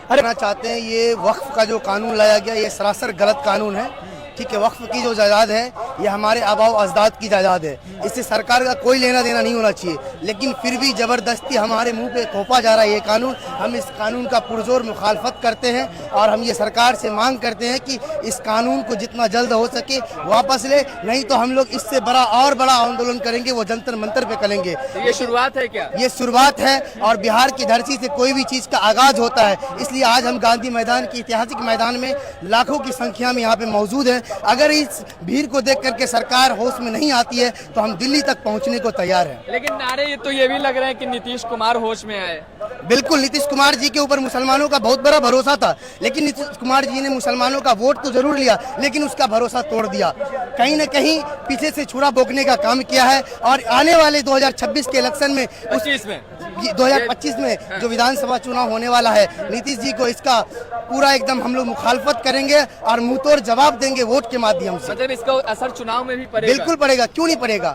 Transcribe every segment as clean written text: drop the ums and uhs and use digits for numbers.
करना चाहते हैं। ये वक्फ का जो कानून लाया गया ये सरासर गलत कानून है। ठीक है, वक्फ की जो जायदाद है ये हमारे आबाओ अजदाद की जायदाद है, इससे सरकार का कोई लेना देना नहीं होना चाहिए। लेकिन फिर भी ज़बरदस्ती हमारे मुंह पे थोपा जा रहा है ये कानून। हम इस कानून का पुरजोर मुखालफत करते हैं और हम ये सरकार से मांग करते हैं कि इस कानून को जितना जल्द हो सके वापस ले, नहीं तो हम लोग इससे बड़ा आंदोलन करेंगे, वो जंतर मंतर पे करेंगे। तो ये शुरुआत है क्या? ये शुरुआत है और बिहार की धरती से कोई भी चीज़ का आगाज होता है। इसलिए आज हम गांधी मैदान की ऐतिहासिक मैदान में लाखों की संख्या में यहाँ पे मौजूद हैं। अगर इस भीड़ को देख करके सरकार होश में नहीं आती है तो हम दिल्ली तक पहुँचने को तैयार हैं। लेकिन नारे तो ये भी लग रहे हैं कि नीतीश कुमार होश में आए। बिल्कुल, नीतीश कुमार जी के ऊपर मुसलमानों का बहुत बड़ा भरोसा था, लेकिन नीतीश कुमार जी ने मुसलमानों का वोट तो जरूर लिया लेकिन उसका भरोसा तोड़ दिया। कहीं न कहीं पीछे से छुरा बोकने का काम किया है और आने वाले 2026 के इलेक्शन में 2025 में जो विधानसभा चुनाव होने वाला है, नीतीश जी को इसका पूरा एकदम हम लोग मुखालफत करेंगे और मुंहतोड़ जवाब देंगे वोट के माध्यम से। मतलब इसका असर चुनाव में भी पड़ेगा? बिल्कुल पड़ेगा, क्यों नहीं पड़ेगा।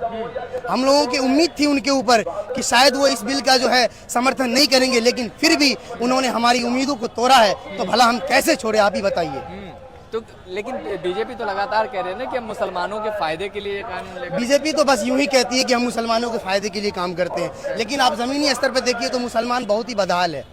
हम लोगों की उम्मीद थी उनके ऊपर कि शायद वो इस बिल का जो है समर्थन नहीं करेंगे, लेकिन फिर भी उन्होंने हमारी उम्मीदों को तोड़ा है, तो भला हम कैसे छोड़े, आप ही बताइए। तो लेकिन बीजेपी तो लगातार कह रहे हैं ना कि हम मुसलमानों के फायदे के लिए ये कानून लेकर। बीजेपी तो बस यूं ही कहती है कि हम मुसलमानों के फायदे के लिए काम करते हैं, लेकिन आप जमीनी स्तर पर देखिए तो मुसलमान बहुत ही बदहाल है।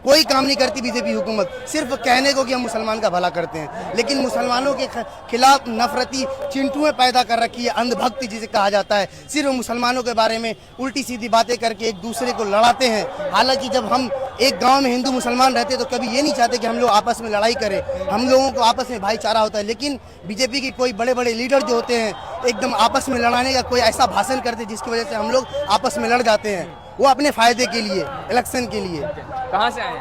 कोई काम नहीं करती बीजेपी हुकूमत, सिर्फ कहने को कि हम मुसलमान का भला करते हैं, लेकिन मुसलमानों के खिलाफ नफरती चिंटुएं पैदा कर रखी है, अंधभक्ति जिसे कहा जाता है। सिर्फ मुसलमानों के बारे में उल्टी सीधी बातें करके एक दूसरे को लड़ाते हैं। हालांकि जब हम एक गांव में हिंदू मुसलमान रहते तो कभी ये नहीं चाहते कि हम लोग आपस में लड़ाई करें, हम लोगों को आपस में भाईचारा होता है। लेकिन बीजेपी के कोई बड़े बड़े लीडर जो होते हैं एकदम आपस में लड़ाने का कोई ऐसा भाषण करते जिसकी वजह से हम लोग आपस में लड़ जाते हैं, वो अपने फायदे के लिए, इलेक्शन के लिए। कहाँ से आए हैं?